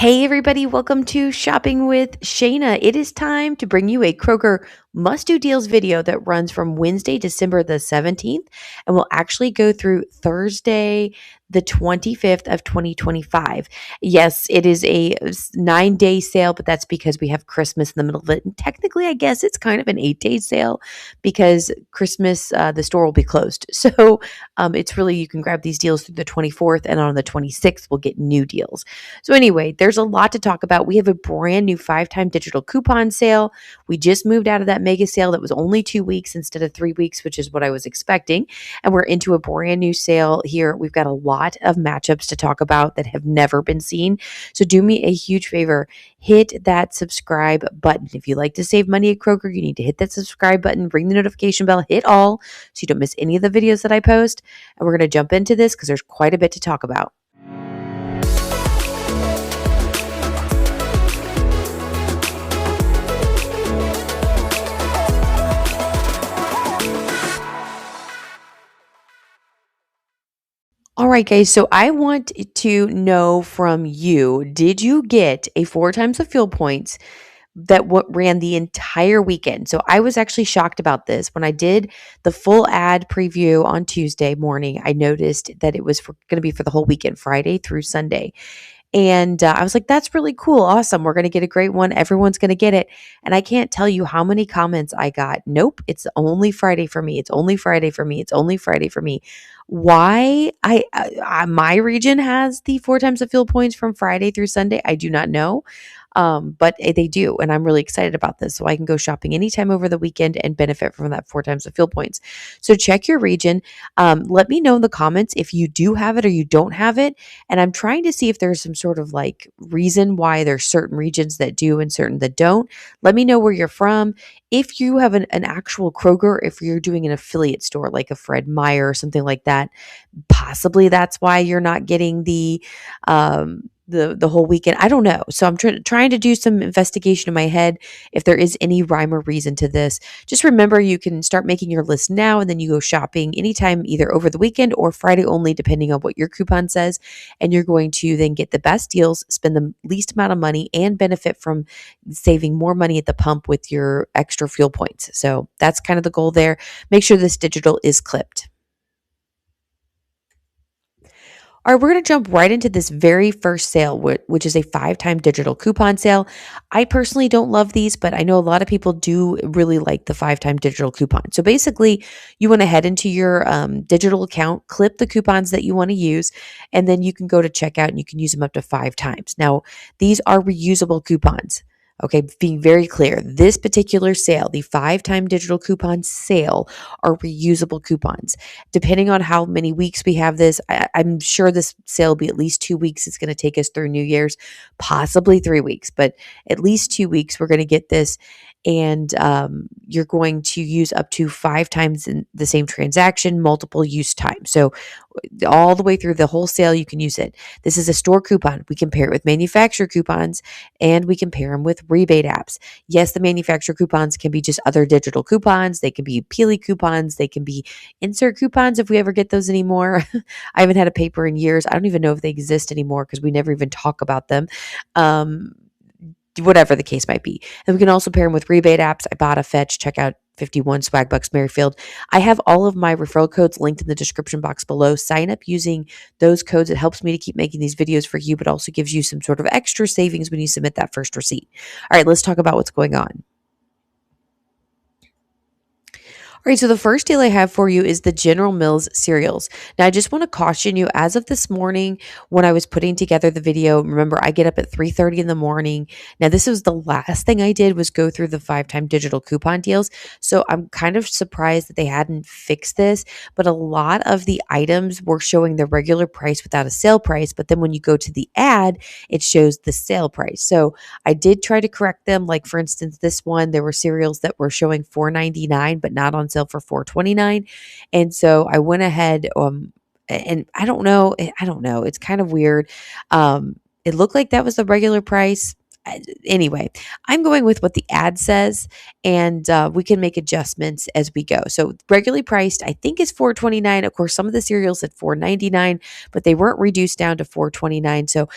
Hey, everybody, welcome to Shopping with Shana. It is time to bring you a Kroger must do deals video that runs from Wednesday, December the 17th, and will actually go through Thursday, the 25th of 2025. Yes, it is a 9-day sale, but that's because we have Christmas in the middle of it. And technically, I guess it's kind of an 8-day sale because Christmas, the store will be closed. So it's really, you can grab these deals through the 24th, and on the 26th, we'll get new deals. So anyway, there's a lot to talk about. We have a brand new 5-time digital coupon sale. We just moved out of that mega sale that was only 2 weeks instead of 3 weeks, which is what I was expecting. And we're into a brand new sale here. We've got a lot of matchups to talk about that have never been seen. So do me a huge favor, hit that subscribe button. If you like to save money at Kroger, you need to hit that subscribe button, ring the notification bell, hit all so you don't miss any of the videos that I post. And we're going to jump into this because there's quite a bit to talk about. All right, guys. So I want to know from you, did you get a 4 times the fuel points that what ran the entire weekend? So I was actually shocked about this. When I did the full ad preview on Tuesday morning, I noticed that it was going to be for the whole weekend, Friday through Sunday. And I was like, that's really cool. Awesome. We're going to get a great one. Everyone's going to get it. And I can't tell you how many comments I got. Nope, it's only Friday for me. It's only Friday for me. It's only Friday for me. Why my region has the 4 times the fuel points from Friday through Sunday, I do not know. But they do. And I'm really excited about this. So I can go shopping anytime over the weekend and benefit from that 4 times the fuel points. So check your region. Let me know in the comments if you do have it or you don't have it. And I'm trying to see if there's some sort of like reason why there's certain regions that do and certain that don't. Let me know where you're from. If you have an actual Kroger, if you're doing an affiliate store like a Fred Meyer or something like that, possibly that's why you're not getting the whole weekend. I don't know. So I'm trying to do some investigation in my head if there is any rhyme or reason to this. Just remember, you can start making your list now, and then you go shopping anytime, either over the weekend or Friday only, depending on what your coupon says. And you're going to then get the best deals, spend the least amount of money, and benefit from saving more money at the pump with your extra fuel points. So that's kind of the goal there. Make sure this digital is clipped. All right, we're going to jump right into this very first sale, which is a 5-time digital coupon sale. I personally don't love these, but I know a lot of people do really like the 5-time digital coupon. So basically, you want to head into your digital account, clip the coupons that you want to use, and then you can go to checkout and you can use them up to 5 times. Now, these are reusable coupons. Okay, being very clear, this particular sale, the 5-time digital coupon sale, are reusable coupons. Depending on how many weeks we have this, I'm sure this sale will be at least 2 weeks. It's going to take us through New Year's, possibly 3 weeks, but at least 2 weeks we're going to get this. And you're going to use up to 5 times in the same transaction, multiple use time. So all the way through the whole sale, you can use it. This is a store coupon. We can pair it with manufacturer coupons, and we can pair them with rebate apps. Yes, the manufacturer coupons can be just other digital coupons. They can be Peely coupons. They can be insert coupons if we ever get those anymore. I haven't had a paper in years. I don't even know if they exist anymore because we never even talk about them. Whatever the case might be. And we can also pair them with rebate apps. Ibotta, Fetch, Checkout 51, Swagbucks, Merryfield. I have all of my referral codes linked in the description box below. Sign up using those codes. It helps me to keep making these videos for you, but also gives you some sort of extra savings when you submit that first receipt. All right, let's talk about what's going on. All right, so the first deal I have for you is the General Mills cereals. Now, I just want to caution you, as of this morning when I was putting together the video, remember, I get up at 3:30 in the morning. Now, this was the last thing I did was go through the 5-time digital coupon deals. So I'm kind of surprised that they hadn't fixed this, but a lot of the items were showing the regular price without a sale price. But then when you go to the ad, it shows the sale price. So I did try to correct them. Like, for instance, this one, there were cereals that were showing $4.99, but not on sale for $4.29. And so I went ahead, and I don't know. It's kind of weird. It looked like that was the regular price. Anyway, I'm going with what the ad says, and we can make adjustments as we go. So regularly priced, I think is $4.29. Of course, some of the cereals at $4.99, but they weren't reduced down to $4.29. So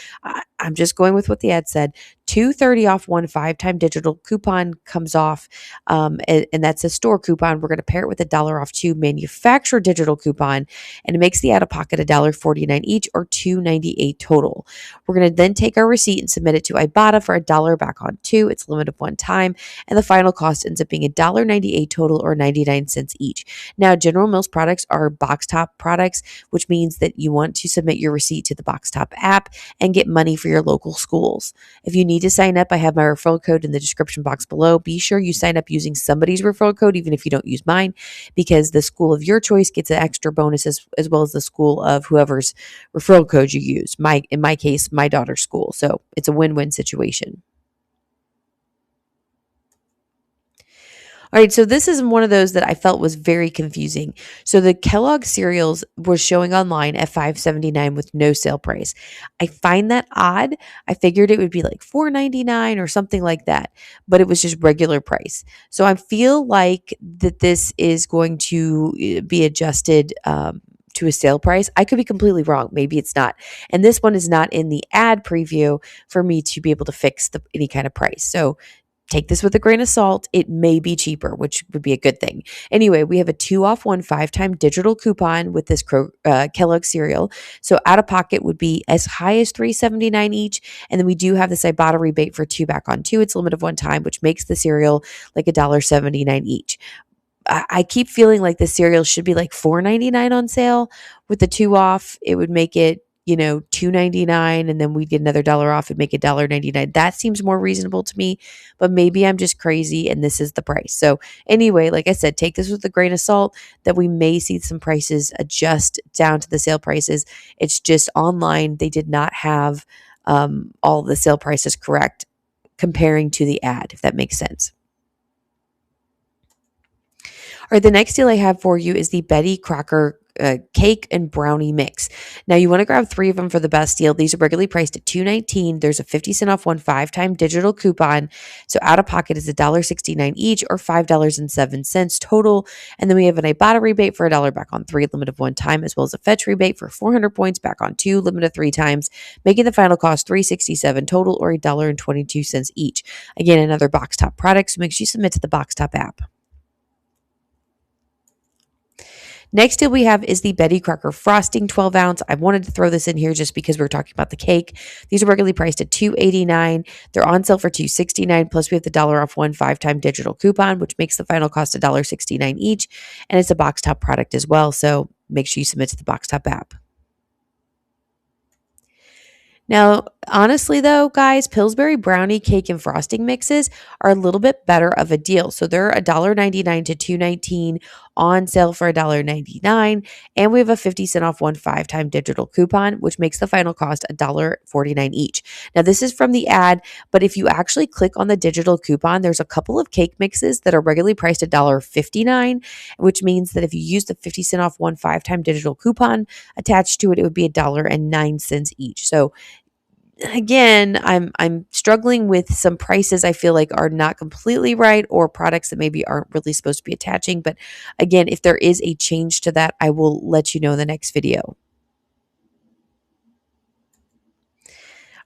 I'm just going with what the ad said. $2.30 off one 5-time digital coupon comes off, and that's a store coupon. We're going to pair it with $1 off two manufacturer digital coupon, and it makes the out of pocket $1.49 each, or $2.98 total. We're going to then take our receipt and submit it to Ibotta for $1 back on two. It's limited one time, and the final cost ends up being $1.98 total, or 99 cents each. Now, General Mills products are box top products, which means that you want to submit your receipt to the box top app and get money for your local schools. If you need to sign up, I have my referral code in the description box below. Be sure you sign up using somebody's referral code, even if you don't use mine, because the school of your choice gets an extra bonus as well as the school of whoever's referral code you use. In my case, my daughter's school. So it's a win-win situation. All right, so this is one of those that I felt was very confusing. So the Kellogg cereals were showing online at $5.79 with no sale price. I find that odd. I figured it would be like $4.99 or something like that, but it was just regular price. So I feel like that this is going to be adjusted to a sale price. I could be completely wrong. Maybe it's not. And this one is not in the ad preview for me to be able to fix any kind of price. So take this with a grain of salt. It may be cheaper, which would be a good thing. Anyway, we have a 2 off 1 5-time digital coupon with this Kellogg cereal. So out of pocket would be as high as $3.79 each. And then we do have this Ibotta rebate for 2 back on 2. It's limited one time, which makes the cereal like $1.79 each. I keep feeling like the cereal should be like $4.99 on sale. With the 2 off, it would make it, $2.99, and then we'd get another dollar off and make it $1.99. That seems more reasonable to me, but maybe I'm just crazy and this is the price. So anyway, like I said, take this with a grain of salt that we may see some prices adjust down to the sale prices. It's just online. They did not have all the sale prices correct comparing to the ad, if that makes sense. All right, the next deal I have for you is the Betty Crocker cake and brownie mix. Now you want to grab 3 of them for the best deal. These are regularly priced at $2.19. There's a 50-cent off one 5-time digital coupon. So out of pocket is $1.69 each, or $5.07 total. And then we have an Ibotta rebate for $1 back on 3, limited one time, as well as a fetch rebate for 400 points back on 2, limited 3 times, making the final cost $3.67 total, or $1.22 each. Again, another box top product, so make sure you submit to the box top app. Next deal we have is the Betty Crocker frosting 12 ounce. I wanted to throw this in here just because we're talking about the cake. These are regularly priced at $2.89. They're on sale for $2.69. Plus we have the $1 off one 5-time digital coupon, which makes the final cost $1.69 each. And it's a box top product as well. So make sure you submit to the box top app. Now, honestly though, guys, Pillsbury brownie cake and frosting mixes are a little bit better of a deal. So they're $1.99 to $2.19, on sale for $1.99, and we have a 50-cent off one 5-time digital coupon, which makes the final cost $1.49 each. Now, this is from the ad, but if you actually click on the digital coupon, there's a couple of cake mixes that are regularly priced $1.59, which means that if you use the 50-cent off one 5-time digital coupon attached to it, it would be $1.09 each. So again, I'm struggling with some prices I feel like are not completely right, or products that maybe aren't really supposed to be attaching. But again, if there is a change to that, I will let you know in the next video.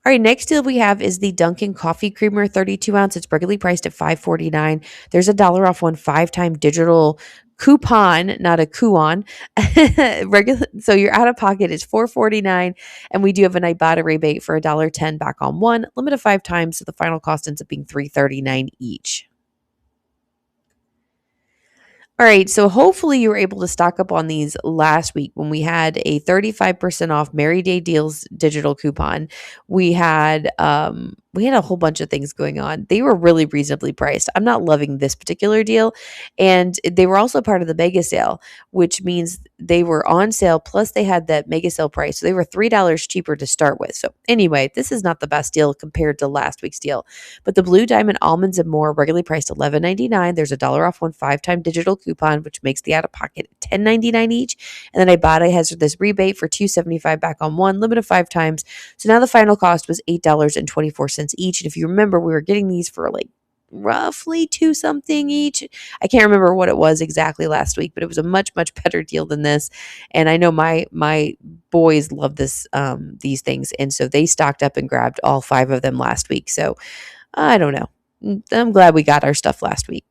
All right, next deal we have is the Dunkin' Coffee Creamer 32 ounce. It's regularly priced at $5.49. There's $1 off one 5-time digital coupon, not a coupon. So your out of pocket is $4.49, and we do have an Ibotta rebate for $1.10 back on 1, limit of 5 times, so the final cost ends up being $3.39 each. All right, so hopefully you were able to stock up on these last week when we had a 35% off Merry Day Deals digital coupon. We had a whole bunch of things going on. They were really reasonably priced. I'm not loving this particular deal, and they were also part of the mega sale, which means they were on sale, plus they had that mega sale price. So they were $3 cheaper to start with. So anyway, this is not the best deal compared to last week's deal. But the Blue Diamond Almonds and More, regularly priced $11.99. There's $1 off one 5-time digital coupon, which makes the out-of-pocket $10.99 each. And then Ibotta has this rebate for $2.75 back on 1, limit of 5 times. So now the final cost was $8.24 cents each. And if you remember, we were getting these for like roughly 2 something each. I can't remember what it was exactly last week, but it was a much, much better deal than this. And I know my boys love these things. And so they stocked up and grabbed all 5 of them last week. So I don't know. I'm glad we got our stuff last week.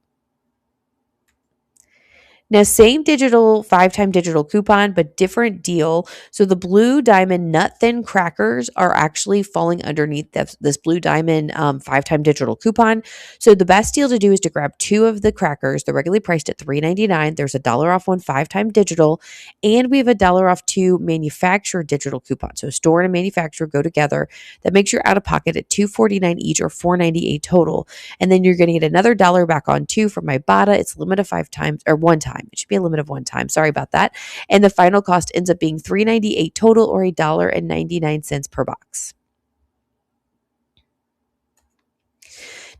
Now, same digital 5-time digital coupon, but different deal. So the Blue Diamond Nut Thin crackers are actually falling underneath this Blue Diamond 5-time digital coupon. So the best deal to do is to grab 2 of the crackers. They're regularly priced at $3.99. There's $1 off 1 5-time digital, and we have $1 off 2 manufacturer digital coupons. So store and a manufacturer go together. That makes your out of pocket at $2.49 each or $4.98 total. And then you're going to get another $1 back on 2 from Ibotta. It's a limit of 5 times or 1 time. It should be a limit of 1 time. Sorry about that. And the final cost ends up being $3.98 total or $1.99 per box.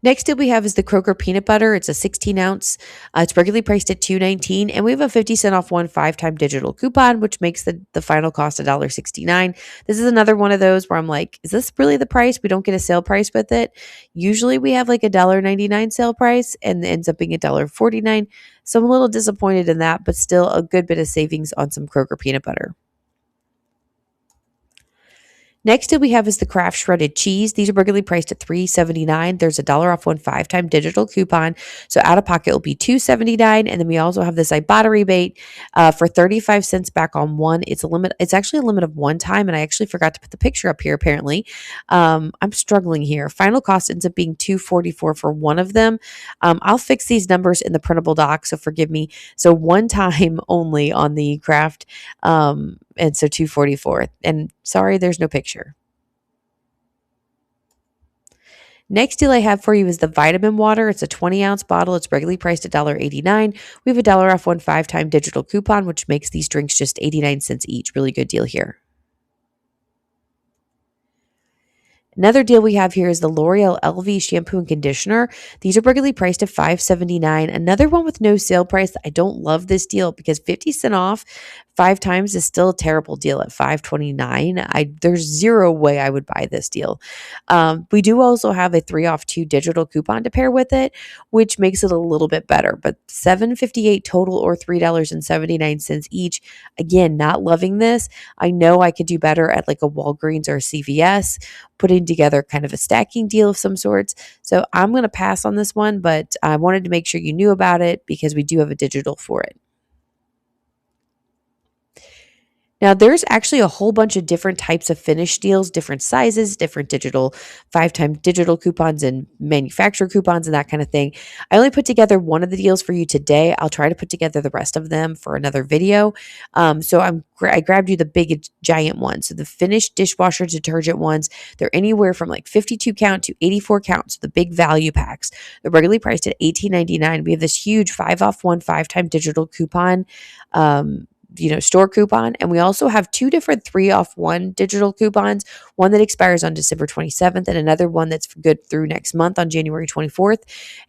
Next deal we have is the Kroger peanut butter. It's a 16 ounce. It's regularly priced at $2.19, and we have a 50 cent off 1 5-time digital coupon, which makes the final cost $1.69. This is another one of those where I'm like, is this really the price? We don't get a sale price with it. Usually we have like a $1.99 sale price, and it ends up being $1.49. So I'm a little disappointed in that, but still a good bit of savings on some Kroger peanut butter. Next deal we have is the Kraft shredded cheese. These are regularly priced at $3.79. There's $1 off 1 5-time digital coupon. So out of pocket will be $2.79. And then we also have this Ibotta rebate for 35 cents back on one. It's actually a limit of 1 time. And I actually forgot to put the picture up here apparently. I'm struggling here. Final cost ends up being $2.44 for one of them. I'll fix these numbers in the printable doc, so forgive me. So 1 time only on the Kraft and so $2.44. And sorry, there's no picture. Next deal I have for you is the vitamin water. It's a 20-ounce bottle. It's regularly priced at $1.89. We have $1 off 1 5-time digital coupon, which makes these drinks just 89 cents each. Really good deal here. Another deal we have here is the L'Oreal LV shampoo and conditioner. These are regularly priced at $5.79. Another one with no sale price. I don't love this deal because 50 cent off 5 times is still a terrible deal at $5.29. There's zero way I would buy this deal. We do also have a 3 off 2 digital coupon to pair with it, which makes it a little bit better. But $7.58 total or $3.79 each. Again, not loving this. I know I could do better at like a Walgreens or a CVS, putting together kind of a stacking deal of some sorts. So I'm going to pass on this one, but I wanted to make sure you knew about it because we do have a digital for it. Now, there's actually a whole bunch of different types of finish deals, different sizes, different digital 5-time digital coupons and manufacturer coupons and that kind of thing. I only put together one of the deals for you today. I'll try to put together the rest of them for another video. So I grabbed you the big giant ones. So the finished dishwasher detergent ones, they're anywhere from like 52 count to 84 count. So the big value packs, they're regularly priced at $18.99. We have this huge 5 off 1 5-time digital coupon. Store coupon. And we also have 2 different 3 off 1 digital coupons, one that expires on December 27th and another one that's good through next month on January 24th.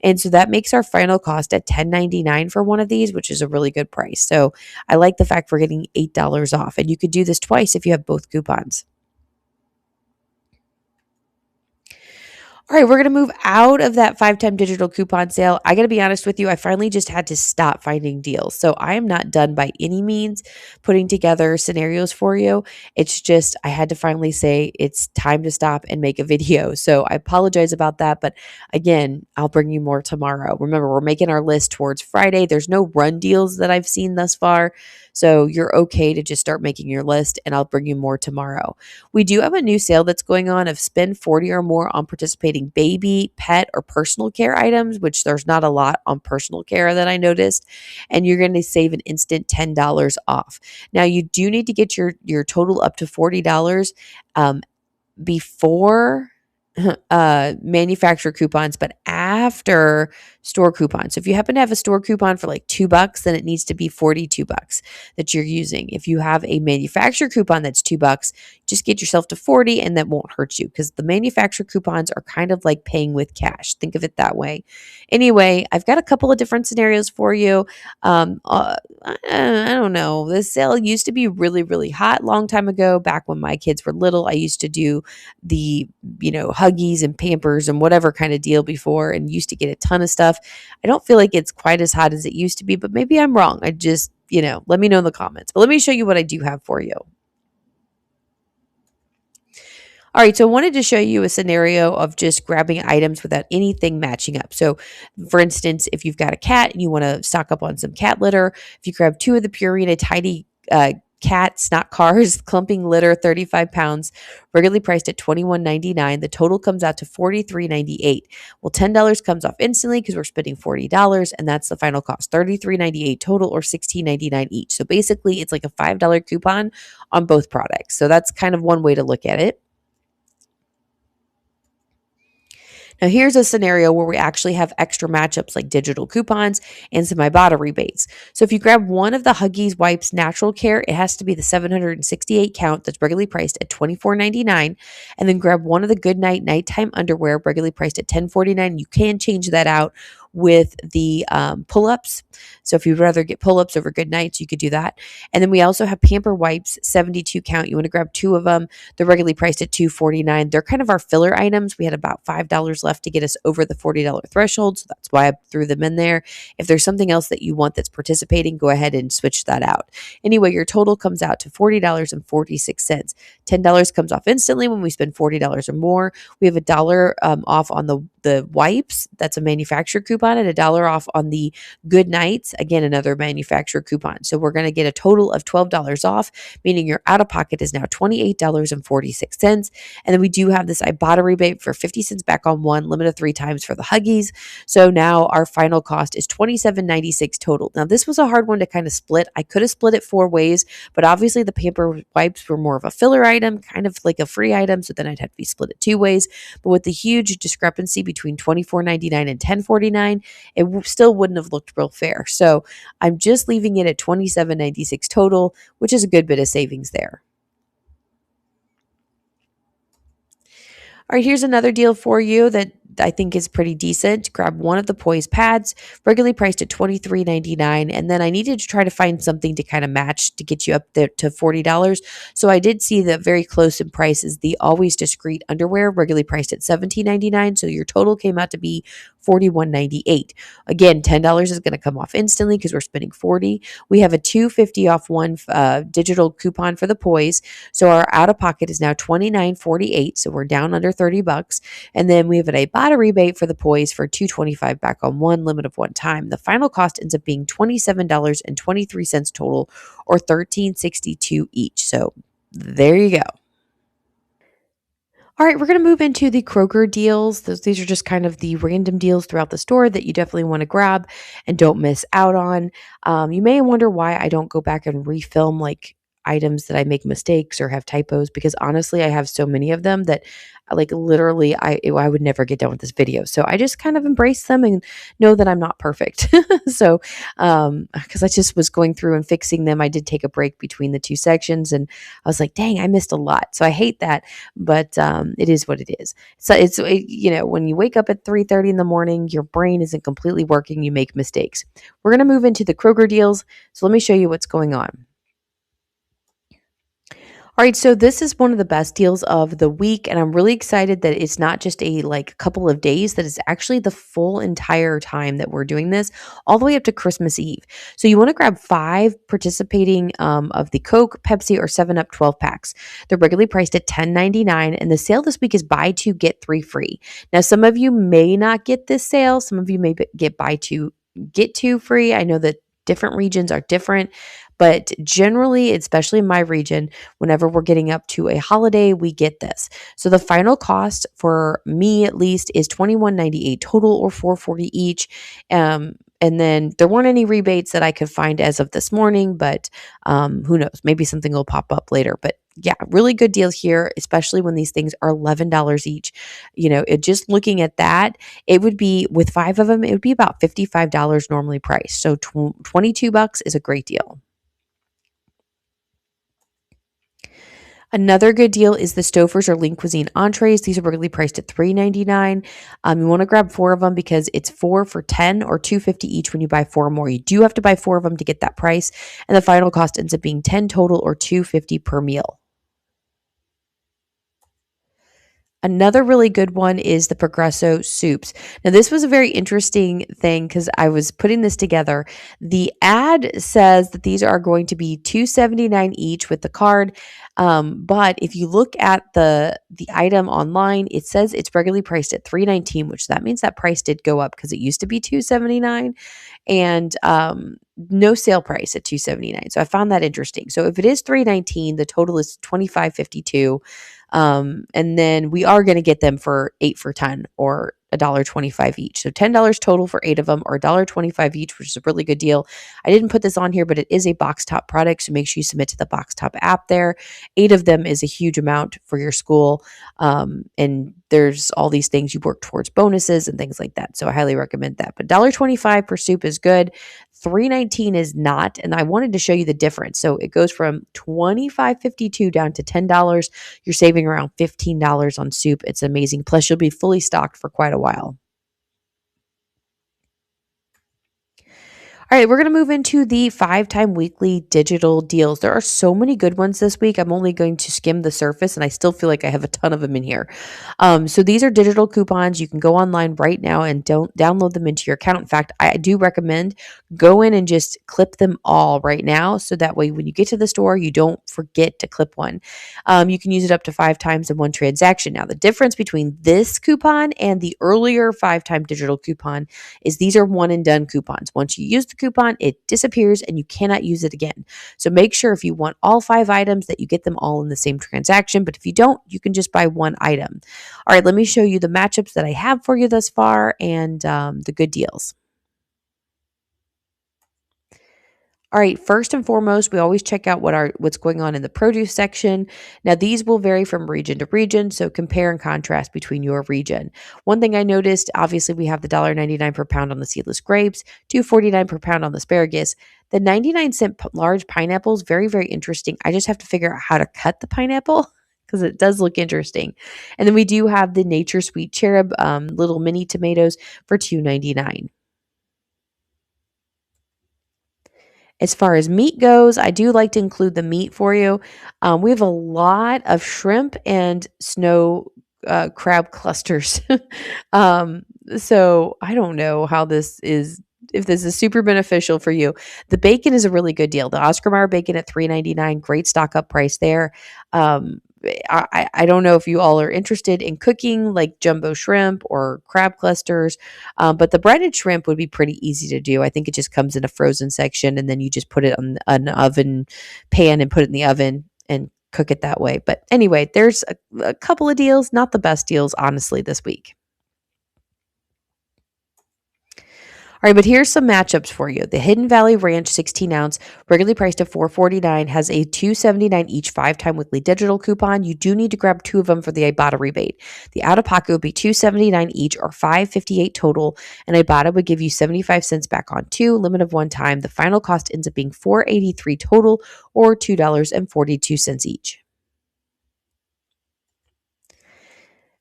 And so that makes our final cost at $10.99 for one of these, which is a really good price. So I like the fact we're getting $8 off, and you could do this twice if you have both coupons. All right, we're going to move out of that 5-time digital coupon sale. I got to be honest with you, I finally just had to stop finding deals. So I am not done by any means putting together scenarios for you. It's just I had to finally say it's time to stop and make a video. So I apologize about that. But again, I'll bring you more tomorrow. Remember, we're making our list towards Friday. There's no run deals that I've seen thus far. So you're okay to just start making your list, and I'll bring you more tomorrow. We do have a new sale that's going on of spend 40 or more on participating baby, pet, or personal care items, which there's not a lot on personal care that I noticed, and you're going to save an instant $10 off. Now, you do need to get your total up to $40 before manufacturer coupons, but after store coupon. So if you happen to have a store coupon for like $2, then it needs to be $42 that you're using. If you have a manufacturer coupon that's $2, just get yourself to 40 and that won't hurt you because the manufacturer coupons are kind of like paying with cash. Think of it that way. Anyway, I've got a couple of different scenarios for you. I don't know. This sale used to be really, really hot long time ago. Back when my kids were little, I used to do the, Huggies and Pampers and whatever kind of deal before and used to get a ton of stuff. I don't feel like it's quite as hot as it used to be, but maybe I'm wrong. I just, let me know in the comments. But let me show you what I do have for you. All right, so I wanted to show you a scenario of just grabbing items without anything matching up. So, for instance, if you've got a cat and you want to stock up on some cat litter, if you grab 2 of the Purina Tidy cats, not cars, clumping litter, 35 pounds, regularly priced at $21.99. The total comes out to $43.98. Well, $10 comes off instantly because we're spending $40, and that's the final cost, $33.98 total or $16.99 each. So basically, it's like a $5 coupon on both products. So that's kind of one way to look at it. Now, here's a scenario where we actually have extra matchups like digital coupons and some Ibotta rebates. So if you grab one of the Huggies Wipes Natural Care, it has to be the 768 count that's regularly priced at $24.99. And then grab one of the Goodnight Nighttime Underwear, regularly priced at $10.49. You can change that out with the pull-ups. So if you'd rather get pull-ups over good nights, you could do that. And then we also have Pamper Wipes, 72 count. You want to grab 2 of them. They're regularly priced at $2.49. They're kind of our filler items. We had about $5 left to get us over the $40 threshold. So that's why I threw them in there. If there's something else that you want that's participating, go ahead and switch that out. Anyway, your total comes out to $40.46. $10 comes off instantly when we spend $40 or more. We have $1 off on the wipes. That's a manufacturer coupon, and $1 off on the Good Nights. Again, another manufacturer coupon. So we're going to get a total of $12 off, meaning your out of pocket is now $28.46. And then we do have this Ibotta rebate for 50 cents back on one, limit of 3 times for the Huggies. So now our final cost is $27.96 total. Now this was a hard one to kind of split. I could have split it 4 ways, but obviously the Pamper wipes were more of a filler item, kind of like a free item. So then I'd have to be split it 2 ways. But with the huge discrepancy between $24.99 and $10.49, it still wouldn't have looked real fair. So I'm just leaving it at $27.96 total, which is a good bit of savings there. All right, here's another deal for you that I think is pretty decent. Grab one of the Poise pads, regularly priced at $23.99. And then I needed to try to find something to kind of match to get you up there to $40. So I did see that very close in price is the Always Discreet underwear, regularly priced at $17.99. So your total came out to be $41.98. Again, $10 is going to come off instantly because we're spending $40. We have a $2.50 off one digital coupon for the Poise. So our out of pocket is now $29.48. So we're down under $30. And then we have an Ibotta rebate for the Poise for $2.25 back on one, limit of 1 time. The final cost ends up being $27.23 total or $13.62 each. So there you go. All right, we're going to move into the Kroger deals. These are just kind of the random deals throughout the store that you definitely want to grab and don't miss out on. You may wonder why I don't go back and refilm like items that I make mistakes or have typos, because honestly, I have so many of them that like literally I would never get done with this video. So I just kind of embrace them and know that I'm not perfect. So because I just was going through and fixing them, I did take a break between the 2 sections and I was like, dang, I missed a lot. So I hate that, but it is what it is. So when you wake up at 3:30 in the morning, your brain isn't completely working, you make mistakes. We're going to move into the Kroger deals. So let me show you what's going on. All right, so this is one of the best deals of the week, and I'm really excited that it's not just a couple of days, that it's actually the full entire time that we're doing this, all the way up to Christmas Eve. So you want to grab 5 participating of the Coke, Pepsi, or 7-Up 12 packs. They're regularly priced at $10.99, and the sale this week is buy 2, get 3 free. Now, some of you may not get this sale. Some of you may get buy 2, get 2 free. I know that different regions are different. But generally, especially in my region, whenever we're getting up to a holiday, we get this. So the final cost for me, at least, is $21.98 total or $4.40 each. And then there weren't any rebates that I could find as of this morning, but who knows? Maybe something will pop up later. But Yeah, really good deal here, especially when these things are $11 each. Just looking at that, it would be with 5 of them, it would be about $55 normally priced. So $22 is a great deal. Another good deal is the Stouffer's or Lean Cuisine entrees. These are regularly priced at $3.99. You want to grab 4 of them because it's 4 for 10 or $2.50 each when you buy 4 or more. You do have to buy 4 of them to get that price, and the final cost ends up being 10 total or $2.50 per meal. Another really good one is the Progresso soups. Now, this was a very interesting thing because I was putting this together. The ad says that these are going to be $2.79 each with the card, but if you look at the item online, it says it's regularly priced at $3.19, which that means that price did go up because it used to be $2.79 and no sale price at $2.79. So I found that interesting. So if it is $3.19, the total is $25.52. And then we are going to get them for 8 for 10 or $1.25 each. So $10 total for 8 of them or $1.25 each, which is a really good deal. I didn't put this on here, but it is a box top product. So make sure you submit to the box top app there. 8 of them is a huge amount for your school. And there's all these things you work towards bonuses and things like that. So I highly recommend that. But $1.25 per soup is good. $3.19 is not. And I wanted to show you the difference. So it goes from $25.52 down to $10. You're saving around $15 on soup. It's amazing. Plus, you'll be fully stocked for quite a while. All right, we're going to move into the 5-time weekly digital deals. There are so many good ones this week. I'm only going to skim the surface, and I still feel like I have a ton of them in here. So these are digital coupons. You can go online right now and don't download them into your account. In fact, I do recommend go in and just clip them all right now, so that way when you get to the store, you don't forget to clip one. You can use it up to 5 times in one transaction. Now, the difference between this coupon and the earlier 5-time digital coupon is these are one and done coupons. Once you use the coupon, it disappears and you cannot use it again. So make sure if you want all 5 items that you get them all in the same transaction. But if you don't, you can just buy one item. All right, let me show you the matchups that I have for you thus far and the good deals. All right, first and foremost, we always check out what's going on in the produce section. Now, these will vary from region to region, so compare and contrast between your region. One thing I noticed, obviously, we have the $1.99 per pound on the seedless grapes, $2.49 per pound on the asparagus. The 99-cent large pineapples, very, very interesting. I just have to figure out how to cut the pineapple because it does look interesting. And then we do have the Nature Sweet Cherub little mini tomatoes for $2.99. As far as meat goes, I do like to include the meat for you. We have a lot of shrimp and snow crab clusters. So I don't know how if this is super beneficial for you. The bacon is a really good deal. The Oscar Mayer bacon at $3.99, great stock up price there. I don't know if you all are interested in cooking like jumbo shrimp or crab clusters, but the breaded shrimp would be pretty easy to do. I think it just comes in a frozen section and then you just put it on an oven pan and put it in the oven and cook it that way. But anyway, there's a couple of deals, not the best deals, honestly, this week. All right, but here's some matchups for you. The Hidden Valley Ranch 16 ounce, regularly priced at $4.49, has a $2.79 each 5-time weekly digital coupon. You do need to grab 2 of them for the Ibotta rebate. The out of pocket would be $2.79 each or $5.58 total, and Ibotta would give you 75 cents back on 2, limit of 1 time. The final cost ends up being $4.83 total or $2.42 each.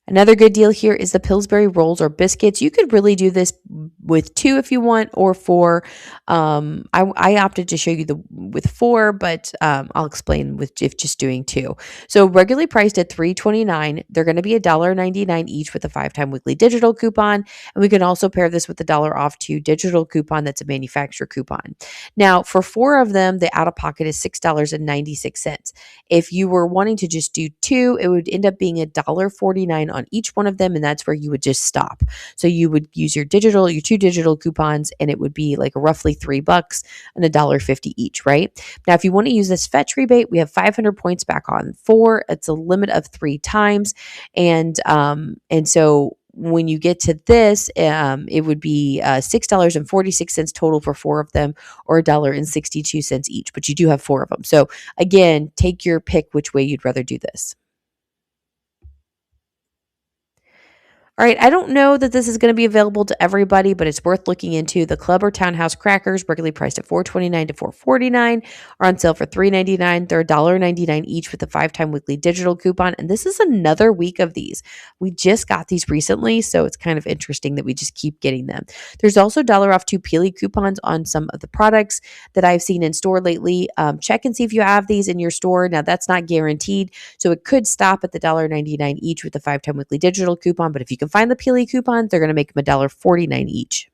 Another good deal here is the Pillsbury rolls or biscuits. You could really do this with 2 if you want, or 4. I opted to show you with 4, but I'll explain if just doing 2. So regularly priced at $3.29, they're going to be $1.99 each with a 5-time weekly digital coupon, and we can also pair this with the $1 off 2 digital coupon that's a manufacturer coupon. Now, for 4 of them, the out of pocket is $6.96. If you were wanting to just do 2, it would end up being $1.49 on each one of them, and that's where you would just stop. So you would use your 2 digital coupons, and it would be like roughly $3 and $1.50 each, right? Now, if you want to use this fetch rebate, we have 500 points back on 4. It's a limit of 3 times, and so when you get to this, it would be $6.46 total for four of them, or $1.62 each. But you do have four of them. So again, take your pick which way you'd rather do this. All right, I don't know that this is going to be available to everybody, but it's worth looking into. The Club or Townhouse crackers, regularly priced at $4.29 to $4.49, are on sale for $3.99. They're $1.99 each with a 5-time weekly digital coupon. And this is another week of these. We just got these recently, so it's kind of interesting that we just keep getting them. There's also dollar off 2 Peely coupons on some of the products that I've seen in store lately. Check and see if you have these in your store. Now, that's not guaranteed, so it could stop at the $1.99 each with the 5-time weekly digital coupon, but if you can find the Peely coupons, they're going to make them $1.49 each.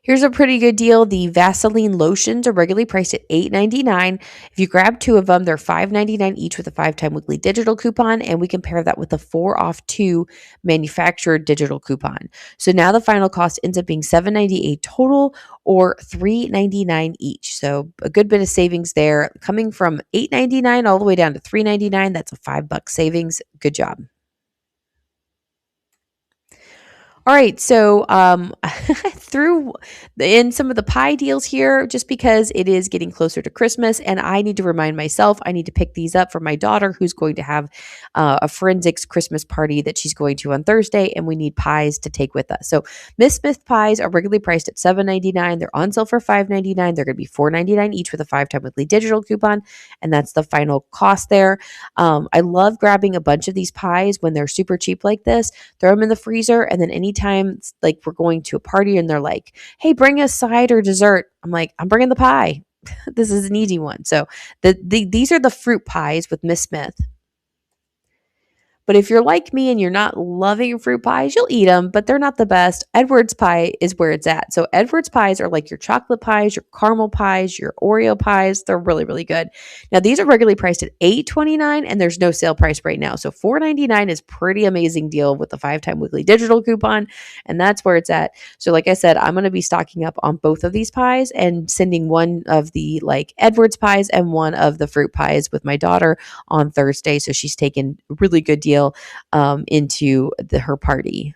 Here's a pretty good deal. The Vaseline lotions are regularly priced at $8.99. If you grab two of them, they're $5.99 each with a 5-time weekly digital coupon, and we can pair that with a 4 off 2 manufactured digital coupon. So now the final cost ends up being $7.98 total, or $3.99 each. So a good bit of savings there, coming from $8.99 all the way down to $3.99. That's a $5 savings. Good job. All right, so threw in some of the pie deals here just because it is getting closer to Christmas, and I need to remind myself I need to pick these up for my daughter who's going to have a forensics Christmas party that she's going to on Thursday, and we need pies to take with us. So Miss Smith pies are regularly priced at $7.99. They're on sale for $5.99. They're going to be $4.99 each with a 5-time weekly digital coupon, and that's the final cost there. I love grabbing a bunch of these pies when they're super cheap like this, throw them in the freezer, and then anytime like we're going to a party and they're like, hey, bring a side or dessert, I'm like, I'm bringing the pie. This is an easy one. So these are the fruit pies with Miss Smith. But if you're like me and you're not loving fruit pies, you'll eat them, but they're not the best. Edwards pie is where it's at. So Edwards pies are like your chocolate pies, your caramel pies, your Oreo pies. They're really, really good. Now, these are regularly priced at $8.29, and there's no sale price right now. So $4.99 is pretty amazing deal with the 5-time weekly digital coupon, and that's where it's at. So like I said, I'm going to be stocking up on both of these pies and sending one of the like Edwards pies and one of the fruit pies with my daughter on Thursday. So she's taken a really good deal into her party.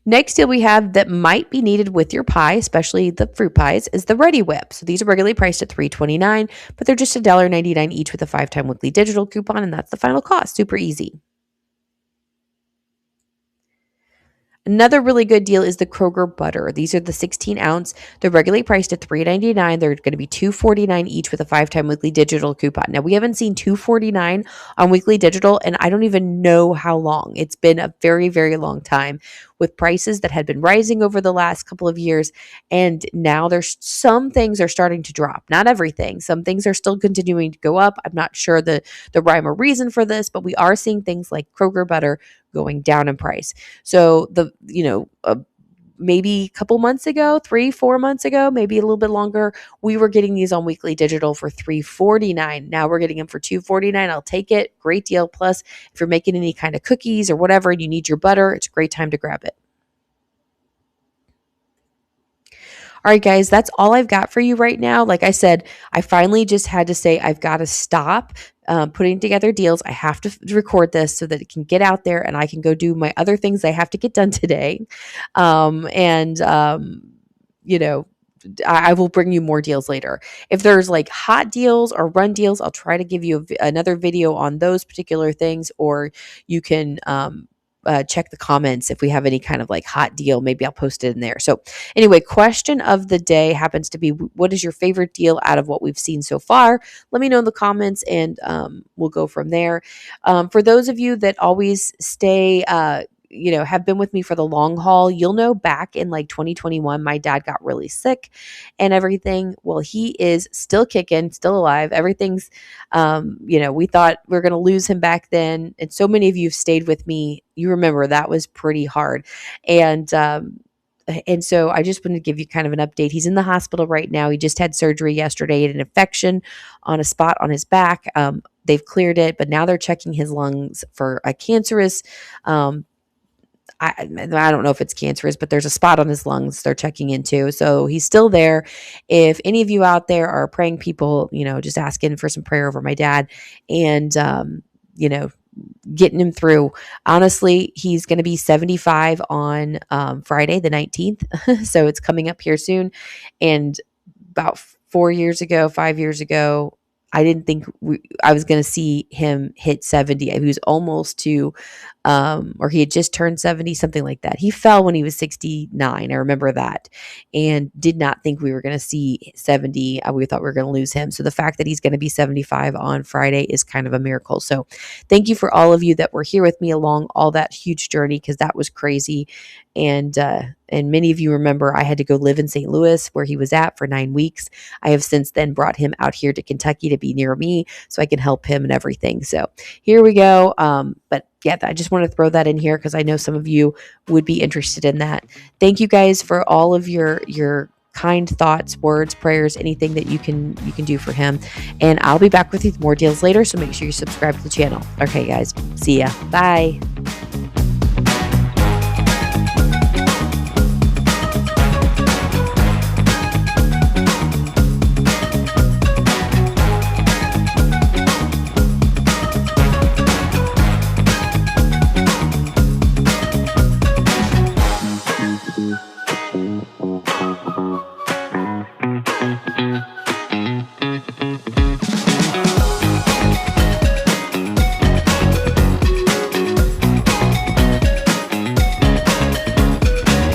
Next deal we have that might be needed with your pie, especially the fruit pies, is the Ready Whip. So these are regularly priced at $3.29, but they're just $1.99 each with a 5-time weekly digital coupon, and that's the final cost. Super easy. Another really good deal is the Kroger butter. These are the 16 ounce. They're regularly priced at $3.99. They're going to be $2.49 each with a 5-time weekly digital coupon. Now, we haven't seen $2.49 on weekly digital, and I don't even know how long. It's been a very, very long time with prices that had been rising over the last couple of years. And now there's some things are starting to drop. Not everything. Some things are still continuing to go up. I'm not sure the rhyme or reason for this, but we are seeing things like Kroger butter going down in price. So maybe a couple months ago, 3-4 months ago, maybe a little bit longer, we were getting these on weekly digital for $3.49. Now we're getting them for $2.49. I'll take it. Great deal. Plus, if you're making any kind of cookies or whatever and you need your butter, it's a great time to grab it. All right, guys, that's all I've got for you right now. Like I said, I finally just had to say I've got to stop putting together deals. I have to record this so that it can get out there and I can go do my other things I have to get done today. You know, I will bring you more deals later. If there's like hot deals or run deals, I'll try to give you another video on those particular things, or you can check the comments if we have any kind of like hot deal. Maybe I'll post it in there. So anyway, question of the day happens to be, what is your favorite deal out of what we've seen so far? Let me know in the comments, and we'll go from there. For those of you that always stay have been with me for the long haul, you'll know back in like 2021, my dad got really sick and everything. Well, he is still kicking, still alive. Everything's, we thought we were going to lose him back then. And so many of you have stayed with me. You remember that was pretty hard. And so I just wanted to give you kind of an update. He's in the hospital right now. He just had surgery yesterday. He had an infection on a spot on his back. They've cleared it, but now they're checking his lungs for a cancerous I don't know if it's cancerous, but there's a spot on his lungs they're checking into. So he's still there. If any of you out there are praying people, just asking for some prayer over my dad and, you know, getting him through. Honestly, he's going to be 75 on Friday, the 19th. So it's coming up here soon. And about 4 years ago, 5 years ago, I didn't think I was going to see him hit 70. He was almost to, or he had just turned 70, something like that. He fell when he was 69. I remember that, and did not think we were going to see 70. We thought we were going to lose him. So the fact that he's going to be 75 on Friday is kind of a miracle. So thank you for all of you that were here with me along all that huge journey, because that was crazy. And many of you remember I had to go live in St. Louis where he was at for 9 weeks. I have since then brought him out here to Kentucky to be near me so I can help him and everything. So here we go. But yeah, I just want to throw that in here because I know some of you would be interested in that. Thank you guys for all of your kind thoughts, words, prayers, anything that you can do for him. And I'll be back with you with more deals later. So make sure you subscribe to the channel. Okay, guys. See ya. Bye.